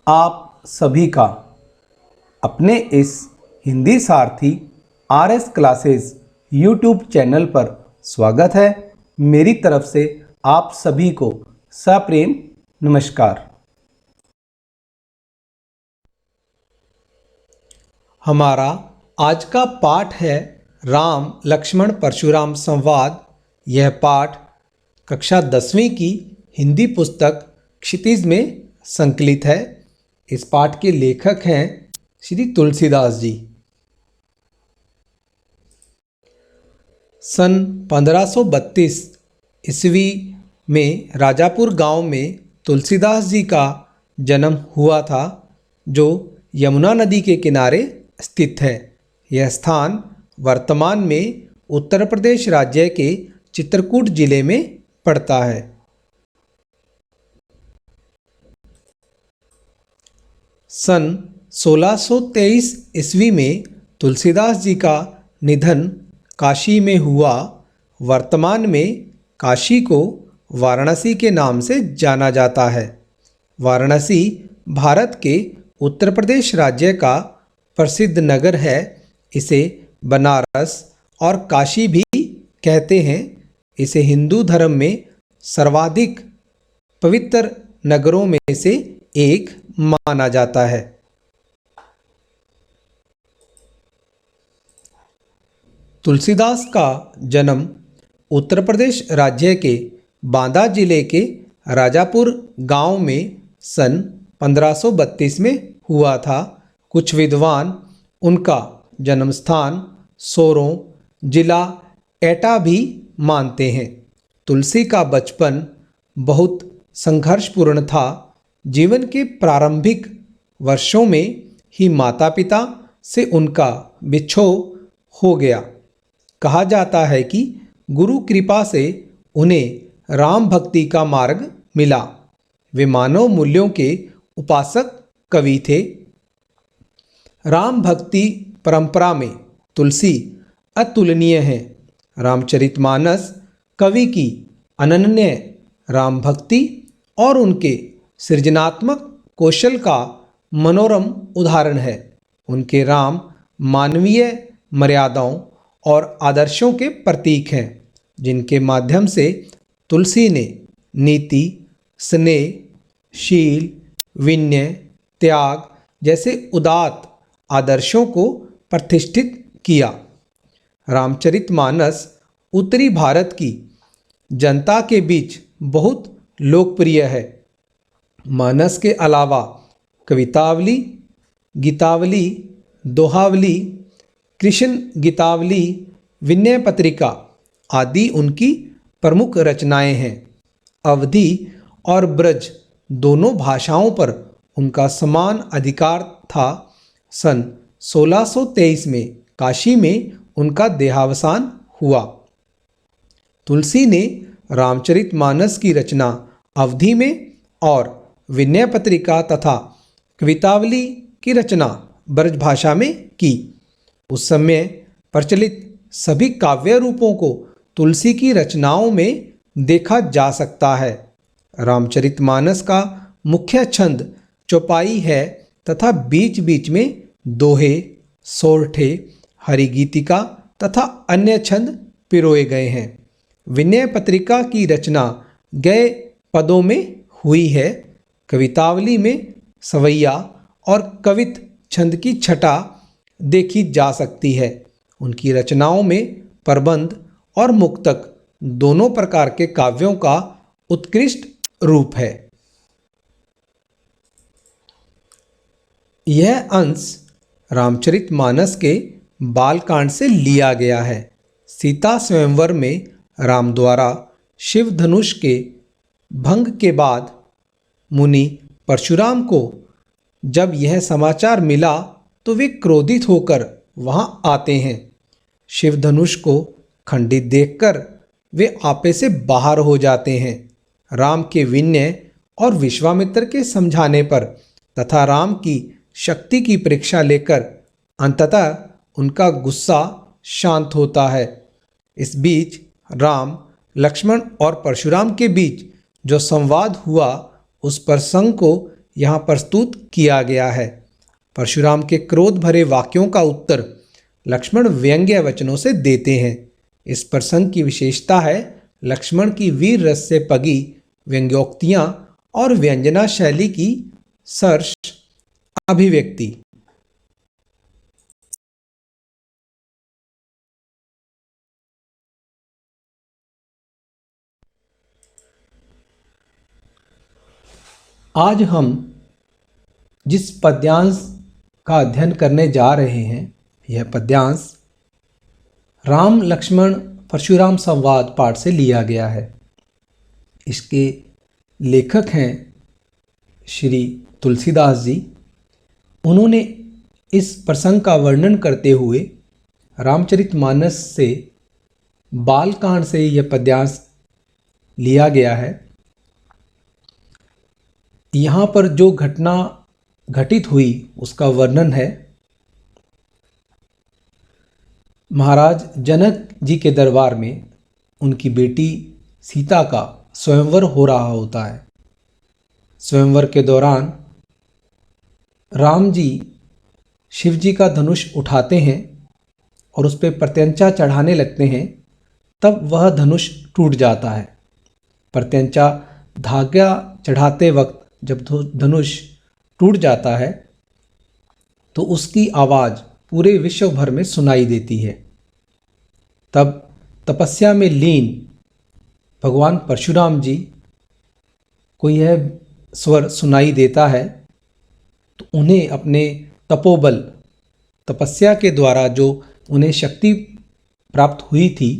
आप सभी का अपने इस हिंदी सारथी आरएस क्लासेस यूट्यूब चैनल पर स्वागत है। मेरी तरफ से आप सभी को सप्रेम नमस्कार। हमारा आज का पाठ है राम लक्ष्मण परशुराम संवाद। यह पाठ कक्षा 10वीं की हिंदी पुस्तक क्षितिज में संकलित है। इस पाठ के लेखक हैं श्री तुलसीदास जी। सन 1532 ईस्वी में राजापुर गांव में तुलसीदास जी का जन्म हुआ था, जो यमुना नदी के किनारे स्थित है। यह स्थान वर्तमान में उत्तर प्रदेश राज्य के चित्रकूट जिले में पड़ता है। सन 1623 ईस्वी में तुलसीदास जी का निधन काशी में हुआ। वर्तमान में काशी को वाराणसी के नाम से जाना जाता है। वाराणसी भारत के उत्तर प्रदेश राज्य का प्रसिद्ध नगर है। इसे बनारस और काशी भी कहते हैं। इसे हिंदू धर्म में सर्वाधिक पवित्र नगरों में से एक माना जाता है। तुलसीदास का जन्म उत्तर प्रदेश राज्य के बांदा जिले के राजापुर गांव में सन 1532 में हुआ था। कुछ विद्वान उनका जन्म स्थान सोरों जिला एटा भी मानते हैं। तुलसी का बचपन बहुत संघर्षपूर्ण था। जीवन के प्रारंभिक वर्षों में ही माता पिता से उनका बिछोह हो गया। कहा जाता है कि गुरु कृपा से उन्हें राम भक्ति का मार्ग मिला। वे मानव मूल्यों के उपासक कवि थे। राम भक्ति परंपरा में तुलसी अतुलनीय है। रामचरितमानस कवि की अनन्य राम भक्ति और उनके सृजनात्मक कौशल का मनोरम उदाहरण है। उनके राम मानवीय मर्यादाओं और आदर्शों के प्रतीक हैं, जिनके माध्यम से तुलसी ने नीति, स्नेह, शील, विनय, त्याग जैसे उदात्त आदर्शों को प्रतिष्ठित किया। रामचरितमानस उत्तरी भारत की जनता के बीच बहुत लोकप्रिय है। मानस के अलावा कवितावली, गीतावली, दोहावली, कृष्ण गीतावली, विनय पत्रिका आदि उनकी प्रमुख रचनाएं हैं। अवधी और ब्रज दोनों भाषाओं पर उनका समान अधिकार था। सन 1623 में काशी में उनका देहावसान हुआ। तुलसी ने रामचरितमानस की रचना अवधी में और विनय पत्रिका तथा कवितावली की रचना ब्रजभाषा में की। उस समय प्रचलित सभी काव्य रूपों को तुलसी की रचनाओं में देखा जा सकता है। रामचरितमानस का मुख्य छंद चौपाई है तथा बीच बीच में दोहे, सोरठे, हरिगीतिका तथा अन्य छंद पिरोए गए हैं। विनय पत्रिका की रचना गए पदों में हुई है। कवितावली में सवैया और कवित छंद की छटा देखी जा सकती है। उनकी रचनाओं में प्रबंध और मुक्तक दोनों प्रकार के काव्यों का उत्कृष्ट रूप है। यह अंश रामचरितमानस के बालकांड से लिया गया है। सीता स्वयंवर में राम द्वारा शिव धनुष के भंग के बाद मुनि परशुराम को जब यह समाचार मिला तो वे क्रोधित होकर वहां आते हैं। शिव धनुष को खंडित देखकर वे आपे से बाहर हो जाते हैं। राम के विनय और विश्वामित्र के समझाने पर तथा राम की शक्ति की परीक्षा लेकर अंततः उनका गुस्सा शांत होता है। इस बीच राम, लक्ष्मण और परशुराम के बीच जो संवाद हुआ, उस प्रसंग को यहाँ प्रस्तुत किया गया है। परशुराम के क्रोध भरे वाक्यों का उत्तर लक्ष्मण व्यंग्य वचनों से देते हैं। इस प्रसंग की विशेषता है लक्ष्मण की वीर रस से पगी व्यंग्योक्तियाँ और व्यंजना शैली की सरस अभिव्यक्ति। आज हम जिस पद्यांश का अध्ययन करने जा रहे हैं, यह पद्यांश राम लक्ष्मण परशुराम संवाद पाठ से लिया गया है। इसके लेखक हैं श्री तुलसीदास जी। उन्होंने इस प्रसंग का वर्णन करते हुए रामचरितमानस से बालकांड से यह पद्यांश लिया गया है। यहाँ पर जो घटना घटित हुई उसका वर्णन है। महाराज जनक जी के दरबार में उनकी बेटी सीता का स्वयंवर हो रहा होता है। स्वयंवर के दौरान राम जी शिव जी का धनुष उठाते हैं और उस पर प्रत्यंचा चढ़ाने लगते हैं, तब वह धनुष टूट जाता है। प्रत्यंचा धागा चढ़ाते वक्त जब धनुष टूट जाता है तो उसकी आवाज़ पूरे विश्व भर में सुनाई देती है। तब तपस्या में लीन भगवान परशुराम जी को यह स्वर सुनाई देता है, तो उन्हें अपने तपोबल तपस्या के द्वारा जो उन्हें शक्ति प्राप्त हुई थी,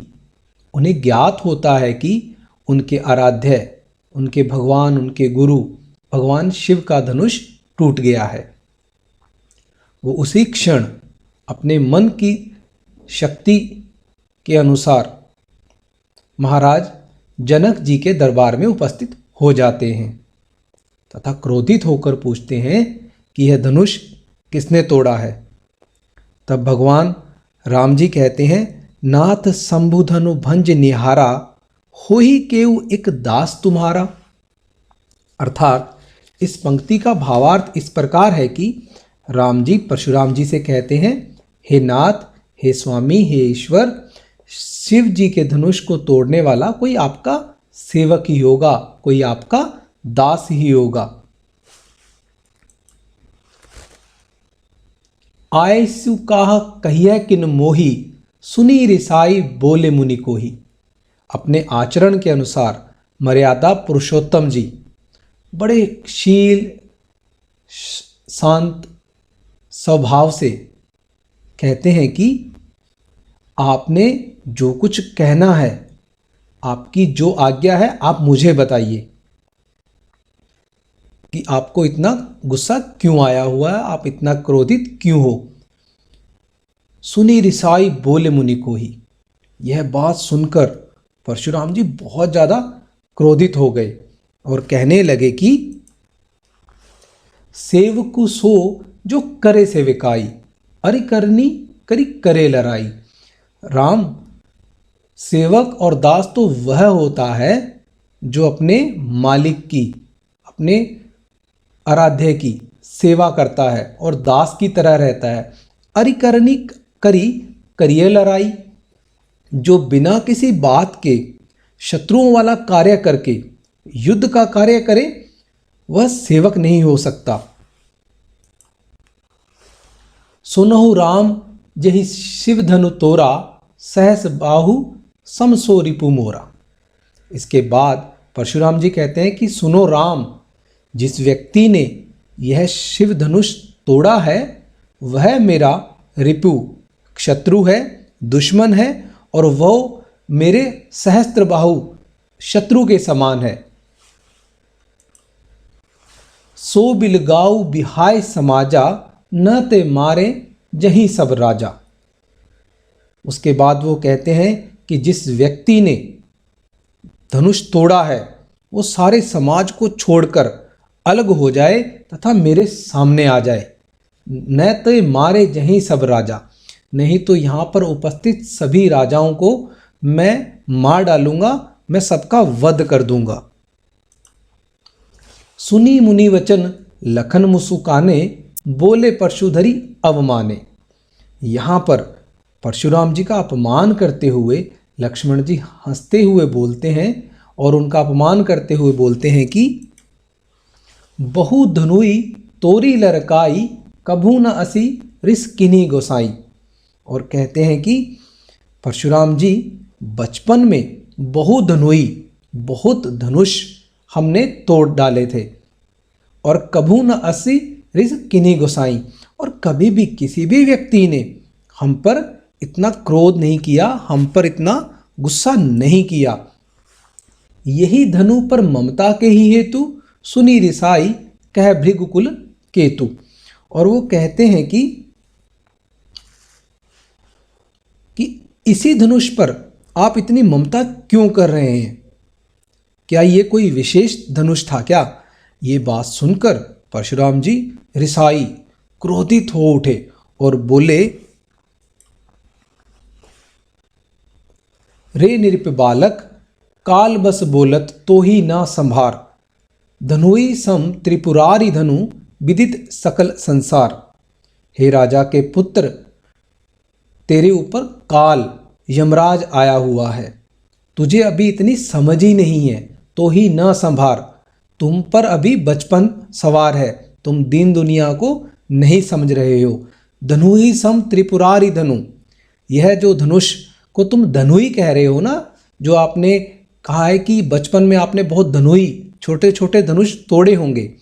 उन्हें ज्ञात होता है कि उनके आराध्य, उनके भगवान, उनके गुरु भगवान शिव का धनुष टूट गया है। वो उसी क्षण अपने मन की शक्ति के अनुसार महाराज जनक जी के दरबार में उपस्थित हो जाते हैं तथा क्रोधित होकर पूछते हैं कि यह धनुष किसने तोड़ा है। तब भगवान राम जी कहते हैं, नाथ शंभुधनु भंज निहारा, होहि केउ एक दास तुम्हारा। अर्थात इस पंक्ति का भावार्थ इस प्रकार है कि राम जी परशुराम जी से कहते हैं, हे नाथ, हे स्वामी, हे ईश्वर, शिव जी के धनुष को तोड़ने वाला कोई आपका सेवक ही होगा, कोई आपका दास ही होगा। आयसु काह कहिए किन मोही, सुनी रिसाई बोले मुनि कोही। अपने आचरण के अनुसार मर्यादा पुरुषोत्तम जी बड़े शील शांत स्वभाव से कहते हैं कि आपने जो कुछ कहना है, आपकी जो आज्ञा है, आप मुझे बताइए कि आपको इतना गुस्सा क्यों आया हुआ है, आप इतना क्रोधित क्यों हो। सुनी रिसाई बोले मुनि कोही। यह बात सुनकर परशुराम जी बहुत ज़्यादा क्रोधित हो गए और कहने लगे कि सेवकु सो जो करे सेविकाई, अरि करनी करी करे लड़ाई। राम, सेवक और दास तो वह होता है जो अपने मालिक की, अपने आराध्य की सेवा करता है और दास की तरह रहता है। अरि करनी करी करिए लड़ाई, जो बिना किसी बात के शत्रुओं वाला कार्य करके युद्ध का कार्य करे, वह सेवक नहीं हो सकता। सुनहु राम जहि शिव धनु तोरा, सहस बाहु समसो रिपु मोरा। इसके बाद परशुराम जी कहते हैं कि सुनो राम, जिस व्यक्ति ने यह शिव धनुष तोड़ा है वह मेरा रिपु शत्रु है, दुश्मन है, और वह मेरे सहस्त्र बाहु शत्रु के समान है। सो बिलगाऊ बिहाय समाजा, न ते मारे जहीं सब राजा। उसके बाद वो कहते हैं कि जिस व्यक्ति ने धनुष तोड़ा है वो सारे समाज को छोड़कर अलग हो जाए तथा मेरे सामने आ जाए। न तो मारे जहीं सब राजा, नहीं तो यहाँ पर उपस्थित सभी राजाओं को मैं मार डालूंगा, मैं सबका वध कर दूंगा। सुनी मुनि वचन लखन मुस्काने, बोले परशुधरी अवमाने। यहाँ पर परशुराम जी का अपमान करते हुए लक्ष्मण जी हंसते हुए बोलते हैं और उनका अपमान करते हुए बोलते हैं कि बहु धनुई तोरी लरकाई, कभू न असी रिस किन्हीं गोसाई। और कहते हैं कि परशुराम जी बचपन में बहुधनुई, बहुत धनुष हमने तोड़ डाले थे, और कभू न असी रिस किन्हीं गोसाई, और कभी भी किसी भी व्यक्ति ने हम पर इतना क्रोध नहीं किया, हम पर इतना गुस्सा नहीं किया। यही धनु पर ममता के ही हेतु, सुनी रिसाई कह भृगुकुल केतु। और वो कहते हैं कि इसी धनुष पर आप इतनी ममता क्यों कर रहे हैं? क्या ये कोई विशेष धनुष था क्या? ये बात सुनकर परशुराम जी रिसाई, क्रोधित हो उठे और बोले, रे निरप बालक, काल बस बोलत तो ही ना संभार, धनुई सम त्रिपुरारी धनु, विदित सकल संसार। हे राजा के पुत्र, तेरे ऊपर काल यमराज आया हुआ है, तुझे अभी इतनी समझ ही नहीं है, तो ही न संभार, तुम पर अभी बचपन सवार है, तुम दीन दुनिया को नहीं समझ रहे हो। धनुई सम त्रिपुरारी धनु, यह जो धनुष को तुम धनुई कह रहे हो ना, जो आपने कहा है कि बचपन में आपने बहुत धनुई, छोटे छोटे धनुष तोड़े होंगे,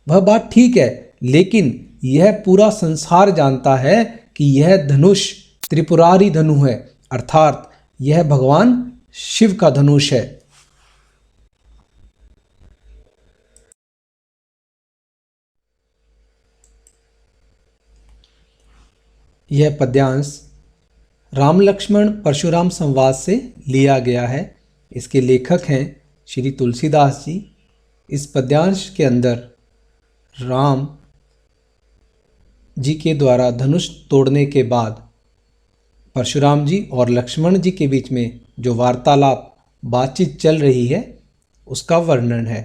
वह बात ठीक है, लेकिन यह पूरा संसार जानता है कि यह धनुष त्रिपुरारी धनु है, अर्थात यह भगवान शिव का धनुष है। यह पद्यांश राम लक्ष्मण परशुराम संवाद से लिया गया है। इसके लेखक हैं श्री तुलसीदास जी। इस पद्यांश के अंदर राम जी के द्वारा धनुष तोड़ने के बाद परशुराम जी और लक्ष्मण जी के बीच में जो वार्तालाप बातचीत चल रही है उसका वर्णन है।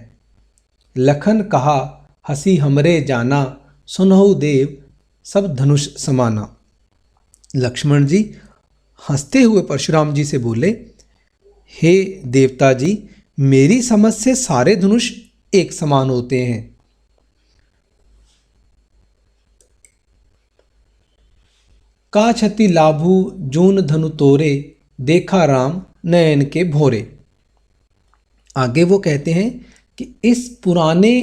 लखन कहा हंसी हमरे जाना, सुनहु देव सब धनुष समाना। लक्ष्मण जी हंसते हुए परशुराम जी से बोले, हे देवता जी, मेरी समझ से सारे धनुष एक समान होते हैं। का छति लाभू जून धनु तोरे, देखा राम नयन के भोरे। आगे वो कहते हैं कि इस पुराने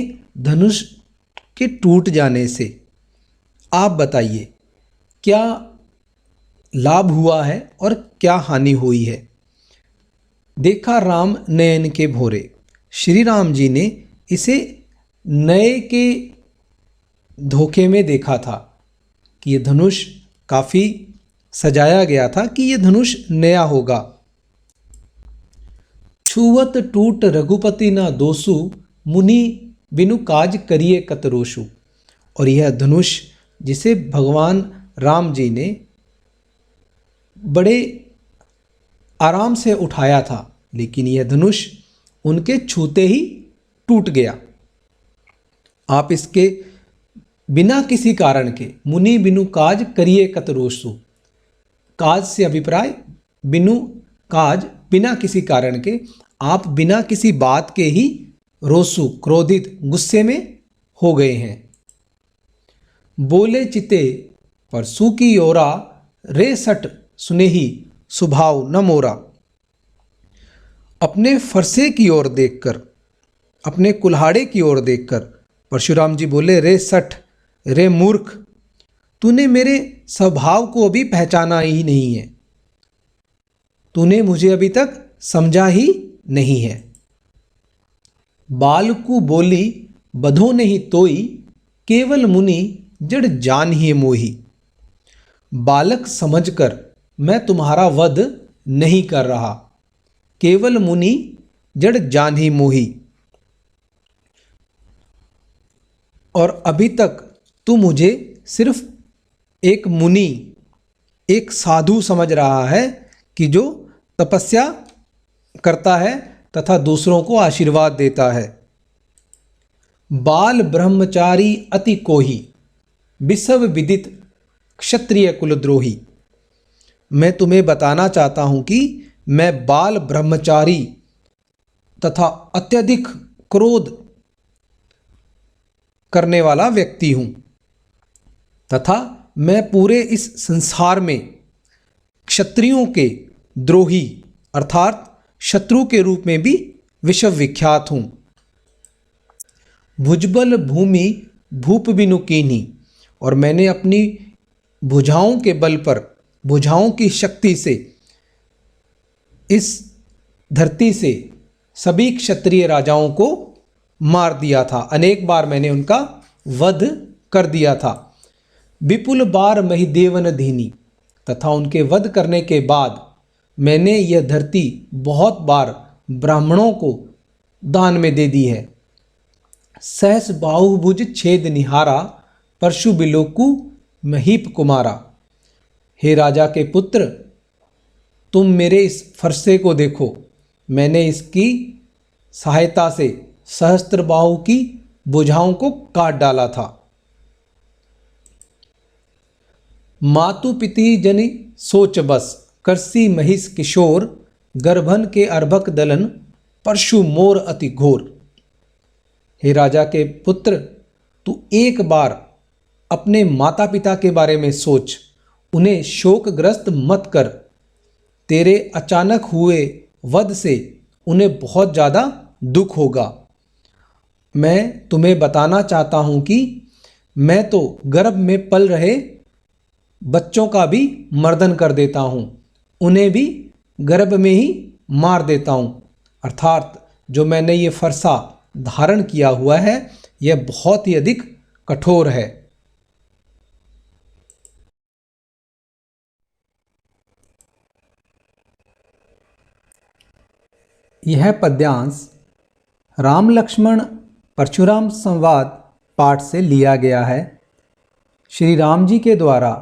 धनुष के टूट जाने से आप बताइए क्या लाभ हुआ है और क्या हानि हुई है। देखा राम नयन के भोरे, श्री राम जी ने इसे नए के धोखे में देखा था कि यह धनुष काफ़ी सजाया गया था कि यह धनुष नया होगा। छुवत टूट रघुपति ना दोसु, मुनि बिनु काज करिए कतरोषु। और यह धनुष जिसे भगवान राम जी ने बड़े आराम से उठाया था, लेकिन यह धनुष उनके छूते ही टूट गया। आप इसके बिना किसी कारण के, मुनि बिनु काज करिए कतरोषु, काज से अभिप्राय बिनु काज, बिना किसी कारण के, आप बिना किसी बात के ही रोसु, क्रोधित, गुस्से में हो गए हैं। बोले चिते परसु की ओरा, रे सट सुनेही सुभाव न मोरा। अपने फरसे की ओर देखकर, अपने कुल्हाड़े की ओर देखकर परशुराम जी बोले, रे सठ, रे मूर्ख, तूने मेरे स्वभाव को अभी पहचाना ही नहीं है, तूने मुझे अभी तक समझा ही नहीं है। बालकु बोली बधो नहीं तोई, केवल मुनि जड़ जान ही मोही। बालक समझकर मैं तुम्हारा वध नहीं कर रहा, केवल मुनि जड़ जान ही मोही। और अभी तक तू मुझे सिर्फ एक मुनि, एक साधु समझ रहा है कि जो तपस्या करता है तथा दूसरों को आशीर्वाद देता है। बाल ब्रह्मचारी अति कोही, विसव विदित क्षत्रिय कुलद्रोही। मैं तुम्हें बताना चाहता हूं कि मैं बाल ब्रह्मचारी तथा अत्यधिक क्रोध करने वाला व्यक्ति हूं तथा मैं पूरे इस संसार में क्षत्रियों के द्रोही अर्थात शत्रु के रूप में भी विश्व विख्यात हूं। भुजबल भूमि भूप बिनु कीन्ही, और मैंने अपनी भुजाओं के बल पर, भुजाओं की शक्ति से इस धरती से सभी क्षत्रिय राजाओं को मार दिया था। अनेक बार मैंने उनका वध कर दिया था। विपुल बार महिदेवन दीनी, तथा उनके वध करने के बाद मैंने यह धरती बहुत बार ब्राह्मणों को दान में दे दी है। सहस बाहुभुज छेद निहारा, परशु बिलोकु महीप कुमारा। हे राजा के पुत्र, तुम मेरे इस फरसे को देखो। मैंने इसकी सहायता से सहस्त्रबाहु की भुजाओं को काट डाला था। मातु पिति जनि सोच बस, करसी महिष किशोर। गर्भन के अर्भक दलन, परशु मोर अति घोर। हे राजा के पुत्र, तू एक बार अपने माता पिता के बारे में सोच, उन्हें शोकग्रस्त मत कर। तेरे अचानक हुए वध से उन्हें बहुत ज़्यादा दुख होगा। मैं तुम्हें बताना चाहता हूँ कि मैं तो गर्भ में पल रहे बच्चों का भी मर्दन कर देता हूँ, उन्हें भी गर्भ में ही मार देता हूँ। अर्थात जो मैंने ये फरसा धारण किया हुआ है यह बहुत ही अधिक कठोर है। यह पद्यांश राम लक्ष्मण परशुराम संवाद पाठ से लिया गया है। श्री राम जी के द्वारा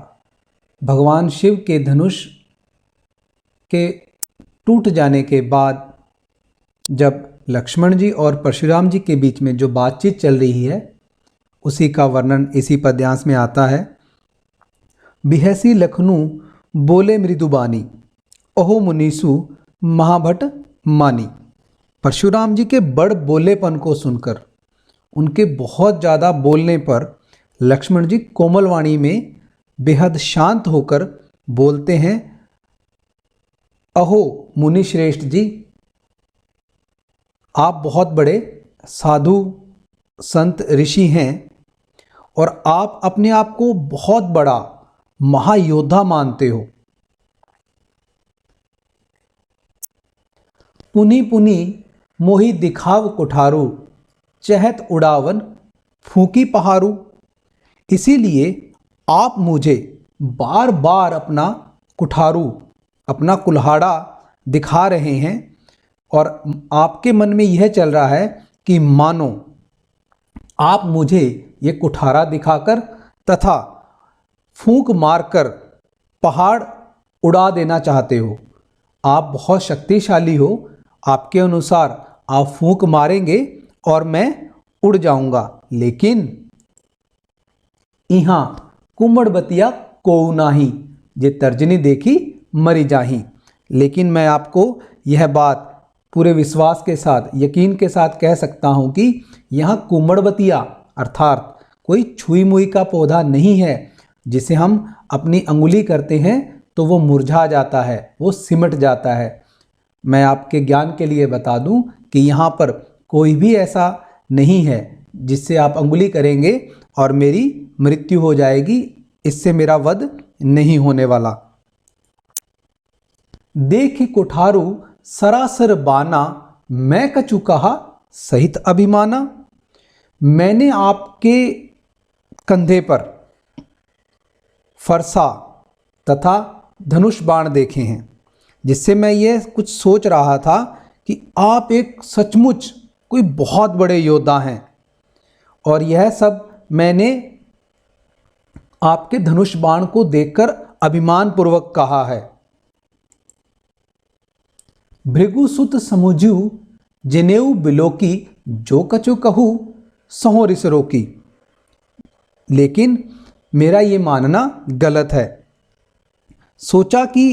भगवान शिव के धनुष के टूट जाने के बाद जब लक्ष्मण जी और परशुराम जी के बीच में जो बातचीत चल रही है उसी का वर्णन इसी पद्यांश में आता है। बिहसी लखनू बोले मृदुबानी, ओहो मुनीसु महाभट मानी। परशुराम जी के बड़ बोलेपन को सुनकर, उनके बहुत ज़्यादा बोलने पर लक्ष्मण जी कोमल वाणी में बेहद शांत होकर बोलते हैं, अहो मुनि श्रेष्ठ जी, आप बहुत बड़े साधु संत ऋषि हैं और आप अपने आप को बहुत बड़ा महायोद्धा मानते हो। पुनि पुनि मोहि दिखाव कुठारू, चहत उड़ावन फूकी पहारू। इसीलिए आप मुझे बार बार अपना कुठारू, अपना कुल्हाड़ा दिखा रहे हैं और आपके मन में यह चल रहा है कि मानो आप मुझे ये कुठारा दिखाकर तथा फूंक मारकर पहाड़ उड़ा देना चाहते हो। आप बहुत शक्तिशाली हो, आपके अनुसार आप फूंक मारेंगे और मैं उड़ जाऊंगा, लेकिन इहाँ कुमड़बतिया कोऊ नाही, जे तर्जनी देखी मरी जाही। लेकिन मैं आपको यह बात पूरे विश्वास के साथ, यकीन के साथ कह सकता हूँ कि यहाँ कुमड़बतिया अर्थात कोई छुई मुई का पौधा नहीं है जिसे हम अपनी अंगुली करते हैं तो वो मुरझा जाता है, वो सिमट जाता है। मैं आपके ज्ञान के लिए बता दूं कि यहाँ पर कोई भी ऐसा नहीं है जिससे आप अंगुली करेंगे और मेरी मृत्यु हो जाएगी, इससे मेरा वध नहीं होने वाला। देख कुठारू सरासर बाना, मैं कछु कहा सहित अभिमाना। मैंने आपके कंधे पर फरसा तथा धनुष बाण देखे हैं, जिससे मैं ये कुछ सोच रहा था कि आप एक सचमुच कोई बहुत बड़े योद्धा हैं, और यह सब मैंने आपके धनुष बाण को देखकर अभिमान पूर्वक कहा है। भृगुसुत समुझु जिनेऊ बिलोकी, जो कछु कहू सहो रिस रोकी। लेकिन मेरा ये मानना गलत है। सोचा कि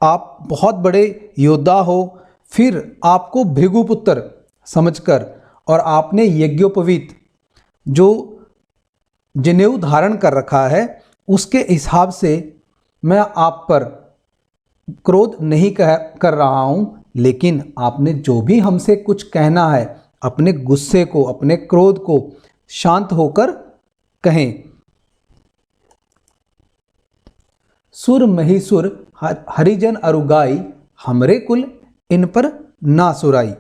आप बहुत बड़े योद्धा हो, फिर आपको भृगुपुत्र समझकर और आपने यज्ञोपवीत जो जनेऊ धारण कर रखा है उसके हिसाब से मैं आप पर क्रोध नहीं कर रहा हूं, लेकिन आपने जो भी हमसे कुछ कहना है अपने गुस्से को, अपने क्रोध को शांत होकर कहें। सुर महिसुर हरिजन अरुगाई, हमरे कुल इन पर ना सुराई।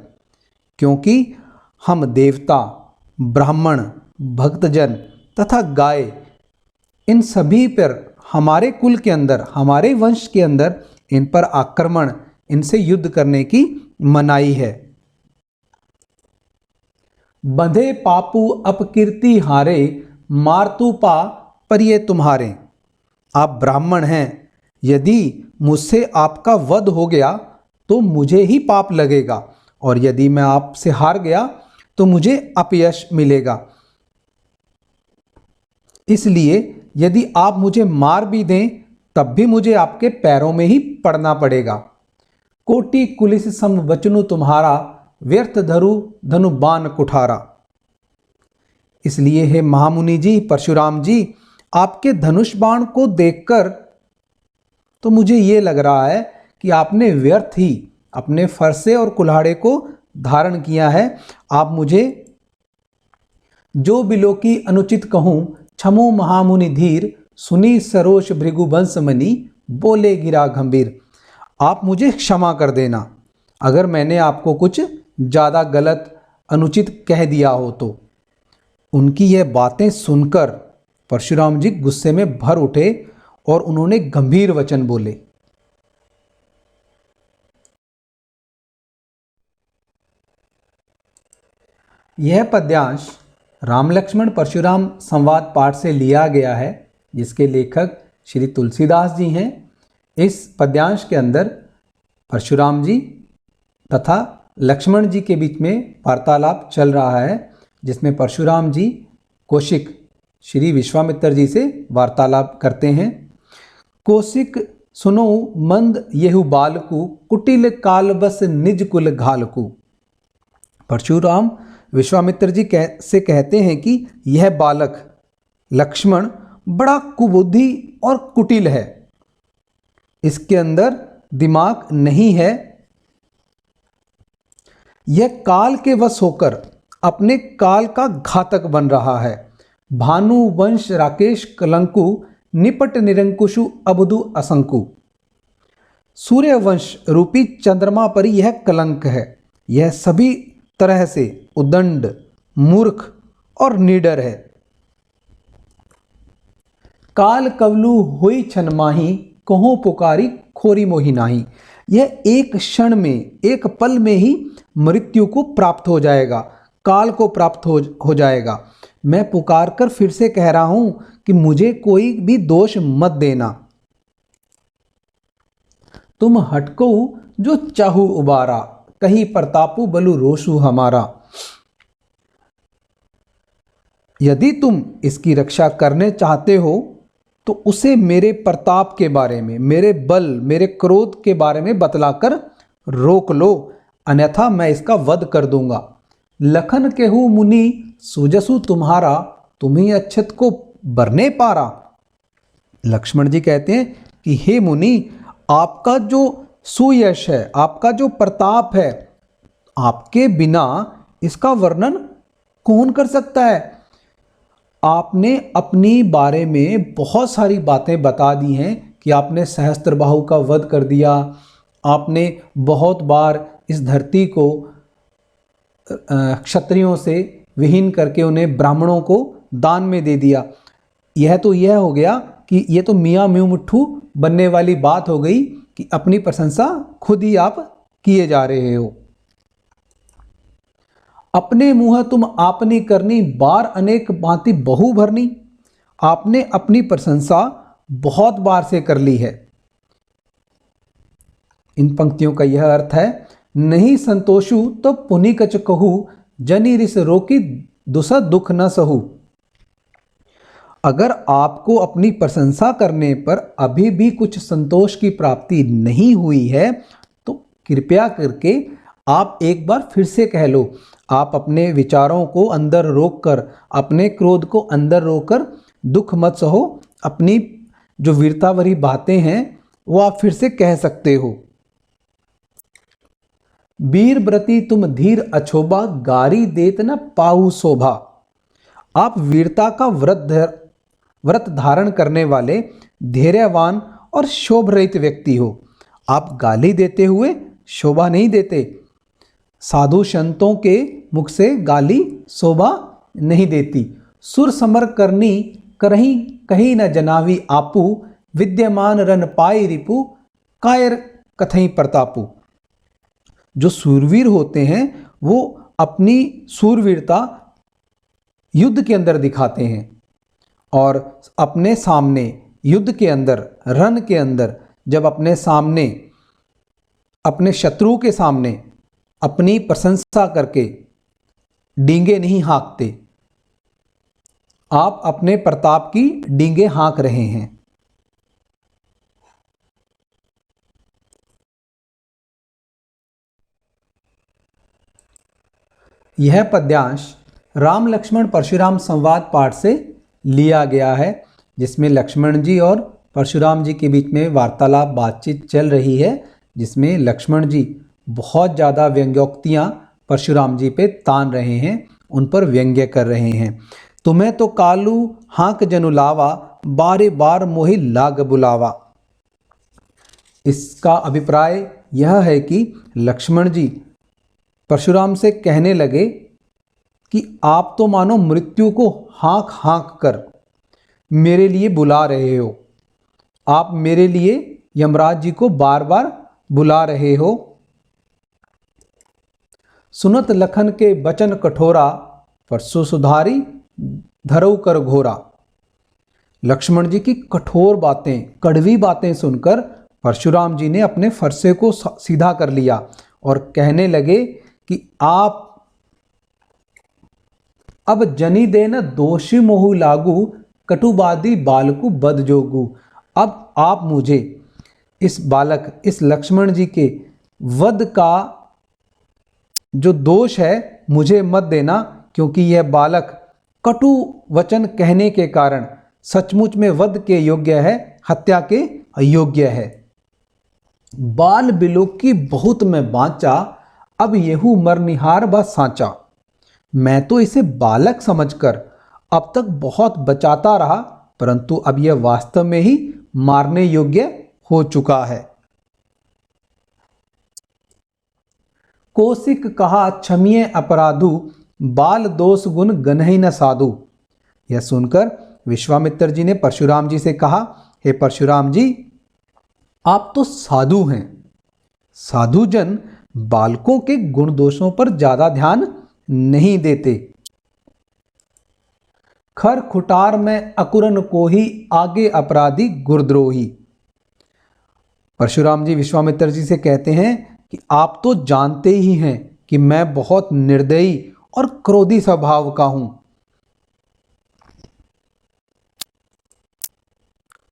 क्योंकि हम देवता, ब्राह्मण, भक्तजन तथा गाय, इन सभी पर हमारे कुल के अंदर, हमारे वंश के अंदर इन पर आक्रमण, इनसे युद्ध करने की मनाही है। बंधे पापू अपकीर्ति हारे, मारतू पा पर ये तुम्हारे। आप ब्राह्मण हैं, यदि मुझसे आपका वध हो गया तो मुझे ही पाप लगेगा, और यदि मैं आपसे हार गया तो मुझे अपयश मिलेगा। इसलिए यदि आप मुझे मार भी दें तब भी मुझे आपके पैरों में ही पड़ना पड़ेगा। कोटि कुलिस सम वचनु तुम्हारा, व्यर्थ धरु धनु बाण कुठारा। इसलिए हे महामुनि जी, परशुराम जी, आपके धनुष बाण को देखकर तो मुझे ये लग रहा है कि आपने व्यर्थ ही अपने फरसे और कुल्हाड़े को धारण किया है। आप मुझे जो बिलो की अनुचित कहूं, क्षमो महामुनि धीर, सुनी सरोष भृगुवंश मणि, बोले गिरा गंभीर। आप मुझे क्षमा कर देना अगर मैंने आपको कुछ ज़्यादा गलत, अनुचित कह दिया हो तो। उनकी यह बातें सुनकर परशुराम जी गुस्से में भर उठे और उन्होंने गंभीर वचन बोले। यह पद्यांश राम लक्ष्मण परशुराम संवाद पाठ से लिया गया है, जिसके लेखक श्री तुलसीदास जी हैं। इस पद्यांश के अंदर परशुराम जी तथा लक्ष्मण जी के बीच में वार्तालाप चल रहा है, जिसमें परशुराम जी कौशिक श्री विश्वामित्र जी से वार्तालाप करते हैं। कौशिक सुनो मंद येहु बालकु, कुटिल कालबस निज कुल घालकु। परशुराम विश्वामित्र जी से कहते हैं कि यह बालक लक्ष्मण बड़ा कुबुद्धि और कुटिल है, इसके अंदर दिमाग नहीं है। यह काल के वश होकर अपने काल का घातक बन रहा है। भानु वंश राकेश कलंकु, निपट निरंकुशु अबधु असंकु। सूर्य वंश रूपी चंद्रमा पर यह कलंक है। यह सभी तरह से उदंड, मूर्ख और निडर है। काल कवलु हुई छन माही, कहो पुकारी खोरी मोहि नाही। यह एक क्षण में, एक पल में ही मृत्यु को प्राप्त हो जाएगा, काल को प्राप्त हो जाएगा। मैं पुकार कर फिर से कह रहा हूं कि मुझे कोई भी दोष मत देना। तुम हटको जो चाहू उबारा, कहीं प्रतापु बलु रोषु हमारा। यदि तुम इसकी रक्षा करने चाहते हो तो उसे मेरे प्रताप के बारे में, मेरे बल, मेरे क्रोध के बारे में बतलाकर रोक लो, अन्यथा मैं इसका वध कर दूंगा। लखन केहू मुनि सुजसु तुम्हारा, तुम्ही अच्छत को बरने पारा। लक्ष्मण जी कहते हैं कि हे मुनि, आपका जो सुयश है, आपका जो प्रताप है, आपके बिना इसका वर्णन कौन कर सकता है। आपने अपनी बारे में बहुत सारी बातें बता दी हैं कि आपने सहस्त्रबाहु का वध कर दिया, आपने बहुत बार इस धरती को क्षत्रियों से विहीन करके उन्हें ब्राह्मणों को दान में दे दिया। यह तो यह हो गया कि यह तो मियाँ म्यू मुट्ठू बनने वाली बात हो गई कि अपनी प्रशंसा खुद ही आप किए जा रहे हो। अपने मुँह तुम आपनी करनी, बार अनेक भांति बहु भरनी। आपने अपनी प्रशंसा बहुत बार से कर ली है। इन पंक्तियों का यह अर्थ है, नहीं संतोषु तो पुनि कच कहू, जनि रिस रोकी दुसत दुख न सहु। अगर आपको अपनी प्रशंसा करने पर अभी भी कुछ संतोष की प्राप्ति नहीं हुई है तो कृपया करके आप एक बार फिर से कह लो। आप अपने विचारों को अंदर रोककर, अपने क्रोध को अंदर रोककर दुख मत सहो। अपनी जो वीरता भरी बातें हैं वो आप फिर से कह सकते हो। वीर व्रती तुम धीर अछोभा, गारी देत न पाहु शोभा। आप वीरता का व्रत धारण करने वाले धैर्यवान और शोभ रहित व्यक्ति हो। आप गाली देते हुए शोभा नहीं देते। साधु संतों के मुख से गाली शोभा नहीं देती। सुर समर करनी करही कहीं न जनावी आपू, विद्यमान रन पाई रिपु, कायर कथई प्रतापु। जो सूरवीर होते हैं वो अपनी सूरवीरता युद्ध के अंदर दिखाते हैं और अपने सामने युद्ध के अंदर, रण के अंदर, जब अपने सामने, अपने शत्रु के सामने अपनी प्रशंसा करके डींगे नहीं हाँकते। आप अपने प्रताप की डींगे हाँक रहे हैं। यह पद्यांश राम लक्ष्मण परशुराम संवाद पाठ से लिया गया है, जिसमें लक्ष्मण जी और परशुराम जी के बीच में वार्तालाप, बातचीत चल रही है, जिसमें लक्ष्मण जी बहुत ज़्यादा व्यंग्योक्तियाँ परशुराम जी पे तान रहे हैं, उन पर व्यंग्य कर रहे हैं। तुम्हें तो कालू हाँक जनु लावा, बारे बार मोहि लाग बुलावा। इसका अभिप्राय यह है कि लक्ष्मण जी परशुराम से कहने लगे कि आप तो मानो मृत्यु को हाँक हाँक कर मेरे लिए बुला रहे हो। आप मेरे लिए यमराज जी को बार बार बुला रहे हो। सुनत लखन के बचन कठोरा, परसु सुधारी धरऊ कर घोरा। लक्ष्मण जी की कठोर बातें, कड़वी बातें सुनकर परशुराम जी ने अपने फरसे को सीधा कर लिया और कहने लगे कि आप अब जनी देन दोषी मोहु लागू, कटुबादी बालकु बद जोगू। अब आप मुझे इस बालक, इस लक्ष्मण जी के वध का जो दोष है मुझे मत देना, क्योंकि यह बालक कटु वचन कहने के कारण सचमुच में वध के योग्य है, हत्या के अयोग्य है। बाल बिलोक की बहुत मैं बाँचा, अब येहू मरनिहार व सांचा। मैं तो इसे बालक समझकर अब तक बहुत बचाता रहा, परंतु अब यह वास्तव में ही मारने योग्य हो चुका है। कौशिक कहा क्षमिए अपराधु, बाल दोष गुण गनहि न साधु। यह सुनकर विश्वामित्र जी ने परशुराम जी से कहा, हे परशुराम जी, आप तो साधु हैं। साधुजन बालकों के गुण दोषों पर ज्यादा ध्यान नहीं देते। खर खुटार में अकुरन को ही, आगे अपराधी गुरद्रोही। परशुराम जी विश्वामित्र जी से कहते हैं कि आप तो जानते ही हैं कि मैं बहुत निर्दयी और क्रोधी स्वभाव का हूं।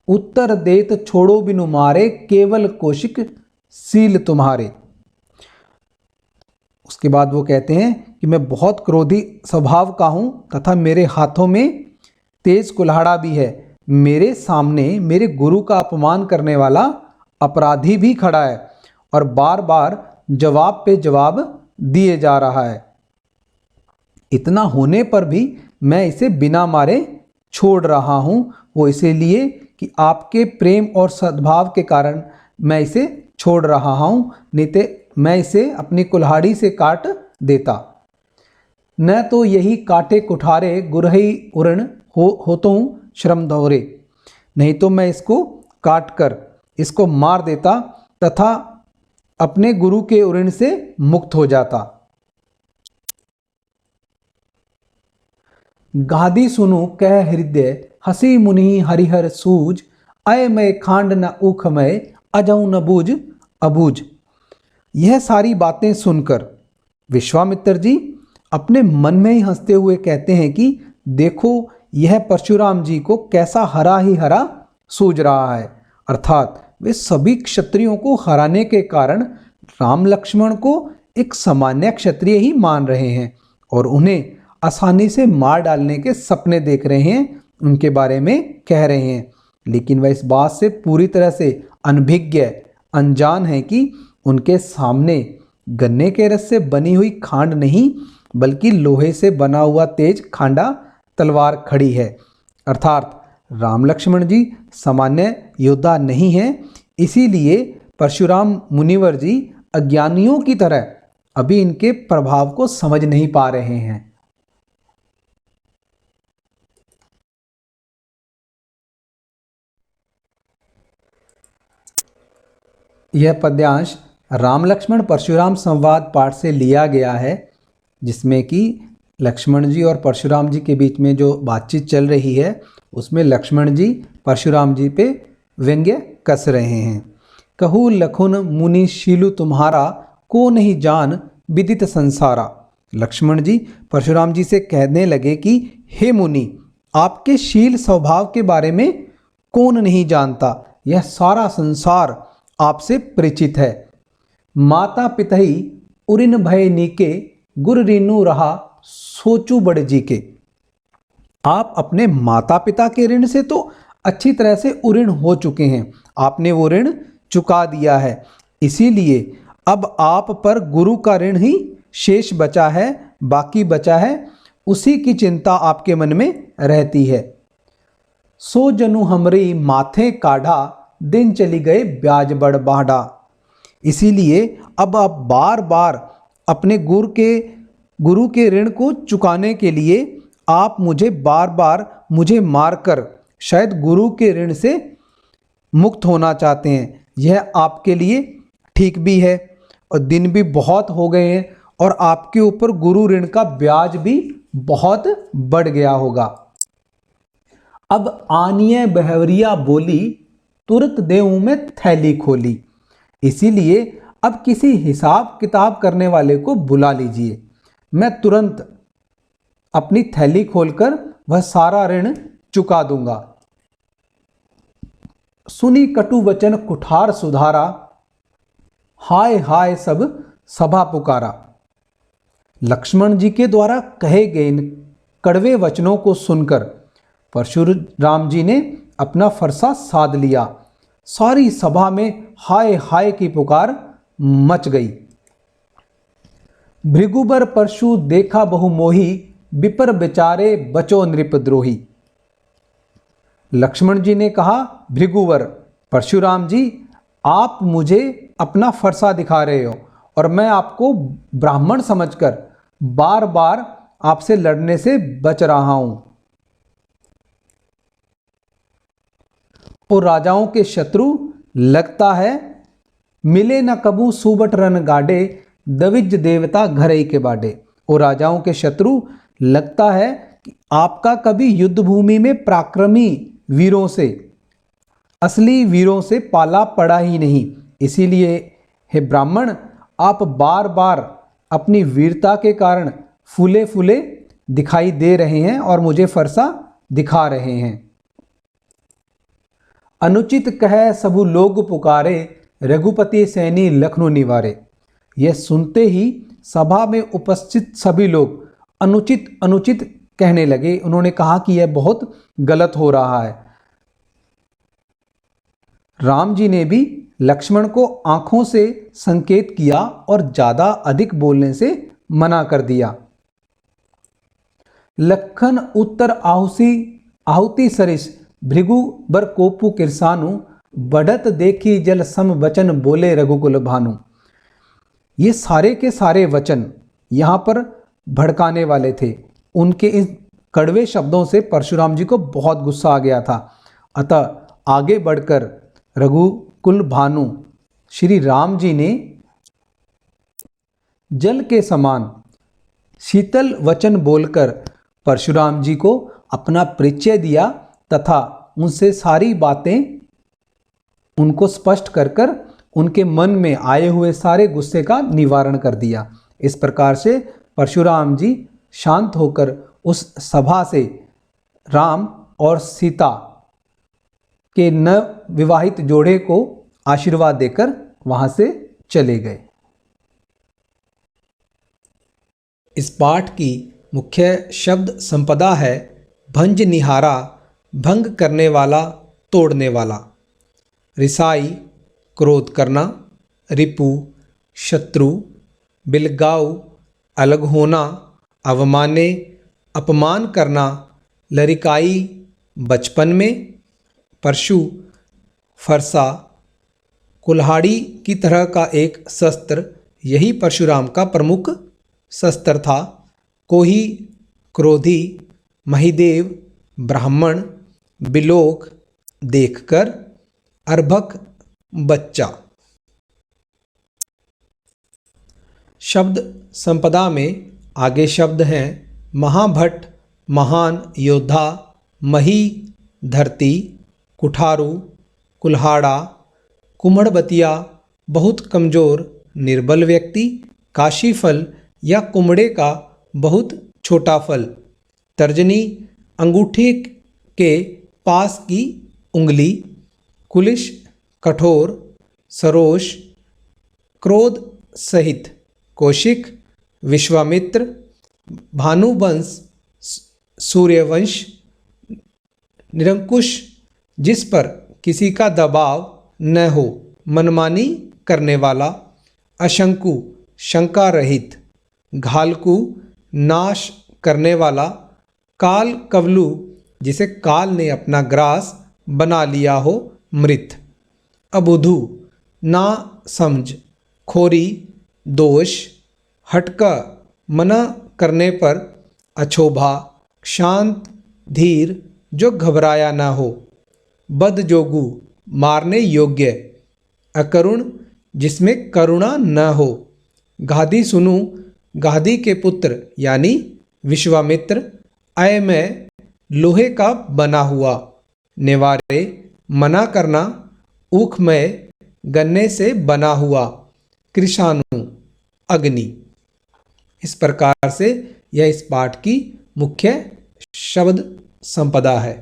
उत्तर देत छोड़ो बिनु मारे, केवल कौशिक सील तुम्हारे। उसके बाद वो कहते हैं कि मैं बहुत क्रोधी स्वभाव का हूं तथा मेरे हाथों में तेज कुल्हाड़ा भी है। मेरे सामने मेरे गुरु का अपमान करने वाला अपराधी भी खड़ा है और बार बार जवाब पे जवाब दिए जा रहा है। इतना होने पर भी मैं इसे बिना मारे छोड़ रहा हूं, वो इसीलिए कि आपके प्रेम और सद्भाव के कारण मैं इसे छोड़ रहा हूं, नहीं तो मैं इसे अपनी कुल्हाड़ी से काट देता। न तो यही काटे कुठारे, गुरही उरण होतो हूँ श्रम दोहरे। नहीं तो मैं इसको काट कर इसको मार देता तथा अपने गुरु के उरण से मुक्त हो जाता। गादी सुनु कह हृदय, हसी मुनि हरिहर सूज। अय मैं खांड न ऊखमय, अजऊ न बूझ अबूझ। यह सारी बातें सुनकर विश्वामित्र जी अपने मन में ही हंसते हुए कहते हैं कि देखो यह परशुराम जी को कैसा हरा ही हरा सूझ रहा है। अर्थात वे सभी क्षत्रियों को हराने के कारण राम लक्ष्मण को एक सामान्य क्षत्रिय ही मान रहे हैं और उन्हें आसानी से मार डालने के सपने देख रहे हैं, उनके बारे में कह रहे हैं। लेकिन वह इस बात से पूरी तरह से अनभिज्ञ अनजान है कि उनके सामने गन्ने के रस से बनी हुई खांड नहीं बल्कि लोहे से बना हुआ तेज खांडा तलवार खड़ी है। अर्थात राम लक्ष्मण जी सामान्य योद्धा नहीं हैं, इसीलिए परशुराम मुनिवर जी अज्ञानियों की तरह अभी इनके प्रभाव को समझ नहीं पा रहे हैं। यह पद्यांश राम लक्ष्मण परशुराम संवाद पाठ से लिया गया है, जिसमें कि लक्ष्मण जी और परशुराम जी के बीच में जो बातचीत चल रही है उसमें लक्ष्मण जी परशुराम जी पे व्यंग्य कस रहे हैं। कहू लखुन मुनि शीलु तुम्हारा, को नहीं जान विदित संसारा। लक्ष्मण जी परशुराम जी से कहने लगे कि हे मुनि, आपके शील स्वभाव के बारे में कौन नहीं जानता, यह सारा संसार आपसे परिचित है। माता पितही उरिन भय नीके, गुर रीनु रहा सोचू बड़ जी के। आप अपने माता पिता के ऋण से तो अच्छी तरह से उऋण हो चुके हैं, आपने वो ऋण चुका दिया है, इसीलिए अब आप पर गुरु का ऋण ही शेष बचा है, बाकी बचा है, उसी की चिंता आपके मन में रहती है। सो जनु हमरी माथे काढ़ा, दिन चली गए ब्याज बड़ बाढ़ा। इसीलिए अब आप बार बार अपने गुरु के ऋण को चुकाने के लिए आप बार बार मुझे मारकर शायद गुरु के ऋण से मुक्त होना चाहते हैं। यह आपके लिए ठीक भी है और दिन भी बहुत हो गए हैं और आपके ऊपर गुरु ऋण का ब्याज भी बहुत बढ़ गया होगा। अब आनिए बहवरिया बोली, तुरंत देऊं मैं थैली खोली। इसीलिए अब किसी हिसाब किताब करने वाले को बुला लीजिए, मैं तुरंत अपनी थैली खोलकर वह सारा ऋण चुका दूंगा। सुनी कटु वचन कुठार सुधारा, हाय हाय सब सभा पुकारा। लक्ष्मण जी के द्वारा कहे गए इन कड़वे वचनों को सुनकर परशुराम जी ने अपना फरसा साध लिया। सारी सभा में हाय हाय की पुकार मच गई। भृगुबर परशु देखा बहु मोही, विपर बेचारे बचो नृपद्रोही। लक्ष्मण जी ने कहा, भृगुवर परशुराम जी, आप मुझे अपना फरसा दिखा रहे हो और मैं आपको ब्राह्मण समझकर बार बार आपसे लड़ने से बच रहा हूं। और राजाओं के शत्रु लगता है, मिले न कबू सुबट रन गाडे, दविज देवता घरई के बाडे। और राजाओं के शत्रु लगता है कि आपका कभी युद्ध भूमि में पराक्रमी वीरों से, असली वीरों से पाला पड़ा ही नहीं। इसीलिए हे ब्राह्मण, आप बार बार अपनी वीरता के कारण फूले फूले दिखाई दे रहे हैं और मुझे फरसा दिखा रहे हैं। अनुचित कह सबु लोग पुकारे, रघुपति सैनी लखनऊ निवारे। यह सुनते ही सभा में उपस्थित सभी लोग अनुचित अनुचित कहने लगे। उन्होंने कहा कि यह बहुत गलत हो रहा है। राम जी ने भी लक्ष्मण को आंखों से संकेत किया और ज्यादा अधिक बोलने से मना कर दिया। लखन उत्तर आहुति सरिस, भृगु बर कोपु किरसानु, बढ़त देखी जल सम वचन बोले रघुकुल भानु। ये सारे के सारे वचन यहाँ पर भड़काने वाले थे। उनके इन कड़वे शब्दों से परशुराम जी को बहुत गुस्सा आ गया था। अतः आगे बढ़कर रघुकुल भानु श्री राम जी ने जल के समान शीतल वचन बोलकर परशुराम जी को अपना परिचय दिया तथा उनसे सारी बातें उनको स्पष्ट कर उनके मन में आए हुए सारे गुस्से का निवारण कर दिया। इस प्रकार से परशुराम जी शांत होकर उस सभा से राम और सीता के नव विवाहित जोड़े को आशीर्वाद देकर वहां से चले गए। इस पाठ की मुख्य शब्द संपदा है भंज निहारा, भंग करने वाला, तोड़ने वाला। रिसाई क्रोध करना, रिपु शत्रु, बिलगाऊ अलग होना, अवमाने अपमान करना, लरिकाई बचपन में, परशु फरसा कुल्हाड़ी की तरह का एक शस्त्र, यही परशुराम का प्रमुख शस्त्र था। कोही क्रोधी, महिदेव ब्राह्मण, बिलोक देखकर, अर्भक बच्चा। शब्द संपदा में आगे शब्द हैं महाभट्ट महान योद्धा, मही धरती, कुठारू कुल्हाड़ा, कुम्हड़बतिया बहुत कमजोर निर्बल व्यक्ति, काशी फल या कुमड़े का बहुत छोटा फल, तर्जनी अंगूठे के पास की उंगली, कुलिश कठोर, सरोष क्रोध सहित, कौशिक विश्वामित्र, भानुवंश सूर्यवंश, निरंकुश जिस पर किसी का दबाव न हो, मनमानी करने वाला, अशंकु शंका रहित, घालकू नाश करने वाला, काल कवलु जिसे काल ने अपना ग्रास बना लिया हो, मृत, अबुधु ना समझ, खोरी दोष, हटका मना करने पर, अछोभा शांत धीर जो घबराया ना हो, बदजोगु मारने योग्य, अकरुण जिसमें करुणा न हो, गाधी सुनु गाधी के पुत्र यानी विश्वामित्र, अयमय लोहे का बना हुआ, निवारे मना करना, ऊखमय गन्ने से बना हुआ, कृषाणु अग्नि। इस प्रकार से यह इस पाठ की मुख्य शब्द संपदा है।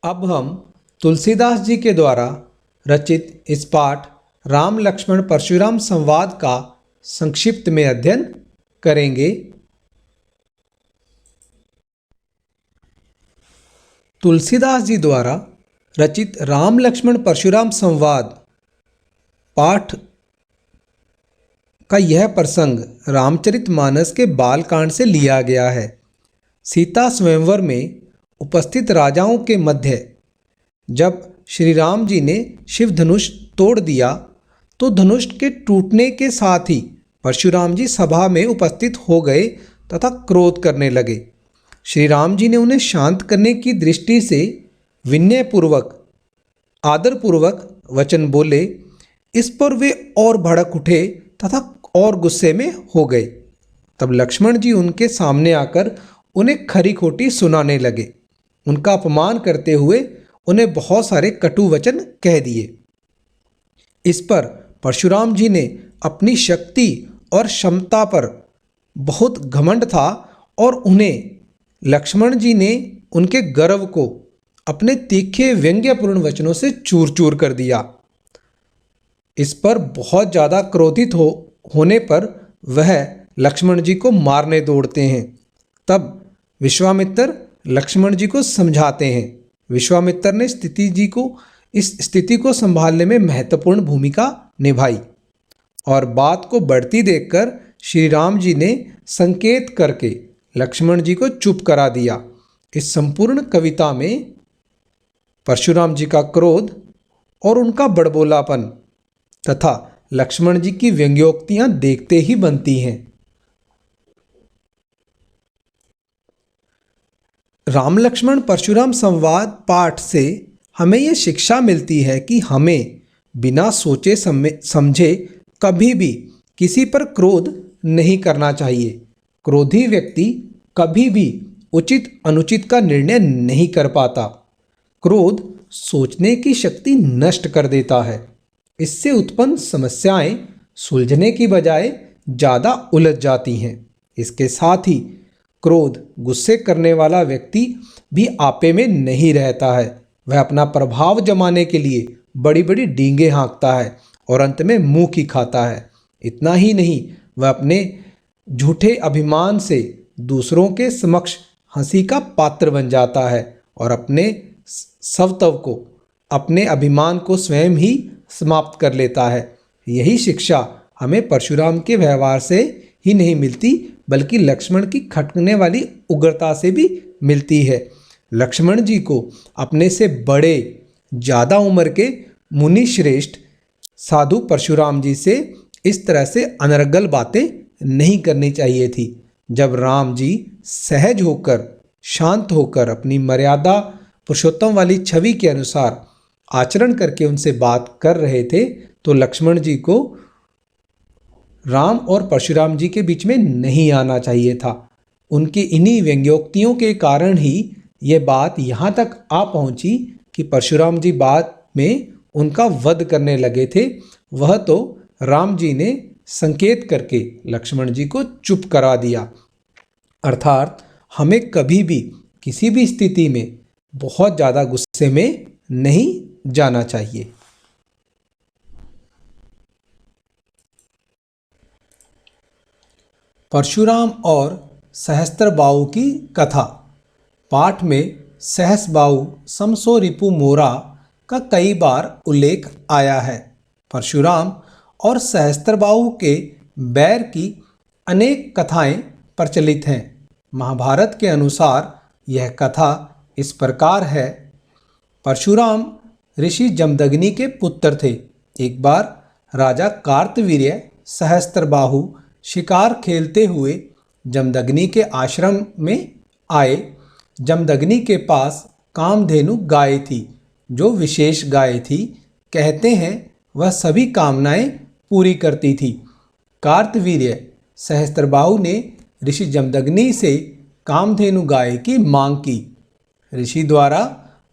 अब हम तुलसीदास जी के द्वारा रचित इस पाठ राम लक्ष्मण परशुराम संवाद का संक्षिप्त में अध्ययन करेंगे। तुलसीदास जी द्वारा रचित राम लक्ष्मण परशुराम संवाद पाठ का यह प्रसंग रामचरितमानस के बालकांड से लिया गया है। सीता स्वयंवर में उपस्थित राजाओं के मध्य जब श्री राम जी ने शिव धनुष तोड़ दिया तो धनुष के टूटने के साथ ही परशुराम जी सभा में उपस्थित हो गए तथा क्रोध करने लगे। श्री राम जी ने उन्हें शांत करने की दृष्टि से विनयपूर्वक आदरपूर्वक वचन बोले। इस पर वे और भड़क उठे तथा और गुस्से में हो गए। तब लक्ष्मण जी उनके सामने आकर उन्हें खरी खोटी सुनाने लगे। उनका अपमान करते हुए उन्हें बहुत सारे कटु वचन कह दिए। इस पर परशुराम जी ने अपनी शक्ति और क्षमता पर बहुत घमंड था और उन्हें लक्ष्मण जी ने उनके गर्व को अपने तीखे व्यंग्यपूर्ण वचनों से चूर चूर कर दिया। इस पर बहुत ज़्यादा क्रोधित होने पर वह लक्ष्मण जी को मारने दौड़ते हैं। तब विश्वामित्र लक्ष्मण जी को समझाते हैं। विश्वामित्र ने इस स्थिति को संभालने में महत्वपूर्ण भूमिका निभाई और बात को बढ़ती देखकर श्री राम जी ने संकेत करके लक्ष्मण जी को चुप करा दिया। इस संपूर्ण कविता में परशुराम जी का क्रोध और उनका बड़बोलापन तथा लक्ष्मण जी की व्यंग्योक्तियां देखते ही बनती हैं। राम लक्ष्मण परशुराम संवाद पाठ से हमें यह शिक्षा मिलती है कि हमें बिना सोचे समझे कभी भी किसी पर क्रोध नहीं करना चाहिए। क्रोधी व्यक्ति कभी भी उचित अनुचित का निर्णय नहीं कर पाता। क्रोध सोचने की शक्ति नष्ट कर देता है। इससे उत्पन्न समस्याएं सुलझने की बजाय ज़्यादा उलझ जाती हैं। इसके साथ ही क्रोध, गुस्से करने वाला व्यक्ति भी आपे में नहीं रहता है। वह अपना प्रभाव जमाने के लिए बड़ी बड़ी डींगे हाँकता है और अंत में मुंह की खाता है। इतना ही नहीं, वह अपने झूठे अभिमान से दूसरों के समक्ष हंसी का पात्र बन जाता है और अपने स्वत्व को, अपने अभिमान को स्वयं ही समाप्त कर लेता है। यही शिक्षा हमें परशुराम के व्यवहार से ही नहीं मिलती, बल्कि लक्ष्मण की खटकने वाली उग्रता से भी मिलती है। लक्ष्मण जी को अपने से बड़े, ज़्यादा उम्र के मुनि श्रेष्ठ साधु परशुराम जी से इस तरह से अनर्गल बातें नहीं करनी चाहिए थी। जब राम जी सहज होकर, शांत होकर अपनी मर्यादा पुरुषोत्तम वाली छवि के अनुसार आचरण करके उनसे बात कर रहे थे, तो लक्ष्मण जी को राम और परशुराम जी के बीच में नहीं आना चाहिए था। उनकी इन्हीं व्यंग्योक्तियों के कारण ही ये बात यहाँ तक आ पहुँची कि परशुराम जी बाद में उनका वध करने लगे थे। वह तो राम जी ने संकेत करके लक्ष्मण जी को चुप करा दिया। अर्थात हमें कभी भी किसी भी स्थिति में बहुत ज़्यादा गुस्से में नहीं जाना चाहिए। परशुराम और सहस्त्रबाहु की कथा। पाठ में सहस्त्रबाहु समसो रिपु मोरा का कई बार उल्लेख आया है। परशुराम और सहस्त्रबाहु के बैर की अनेक कथाएं प्रचलित हैं। महाभारत के अनुसार यह कथा इस प्रकार है। परशुराम ऋषि जमदग्नि के पुत्र थे। एक बार राजा कार्तवीर्य सहस्त्रबाहु शिकार खेलते हुए जमदग्नि के आश्रम में आए। जमदग्नि के पास कामधेनु गाय थी, जो विशेष गाय थी। कहते हैं वह सभी कामनाएं पूरी करती थी। कार्तवीर्य सहस्त्रबाहु ने ऋषि जमदग्नि से कामधेनु गाय की मांग की। ऋषि द्वारा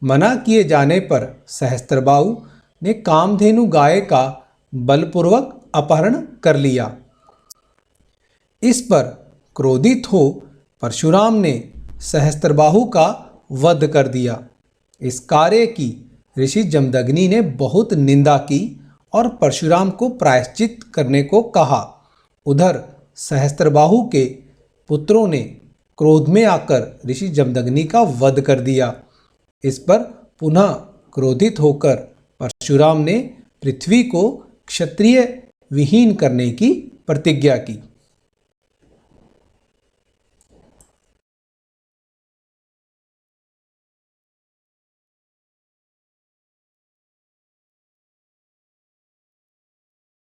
मना किए जाने पर सहस्त्रबाहु ने कामधेनु गाय का बलपूर्वक अपहरण कर लिया। इस पर क्रोधित हो परशुराम ने सहस्त्रबाहु का वध कर दिया। इस कार्य की ऋषि जमदग्नि ने बहुत निंदा की और परशुराम को प्रायश्चित करने को कहा। उधर सहस्त्रबाहु के पुत्रों ने क्रोध में आकर ऋषि जमदग्नि का वध कर दिया। इस पर पुनः क्रोधित होकर परशुराम ने पृथ्वी को क्षत्रिय विहीन करने की प्रतिज्ञा की।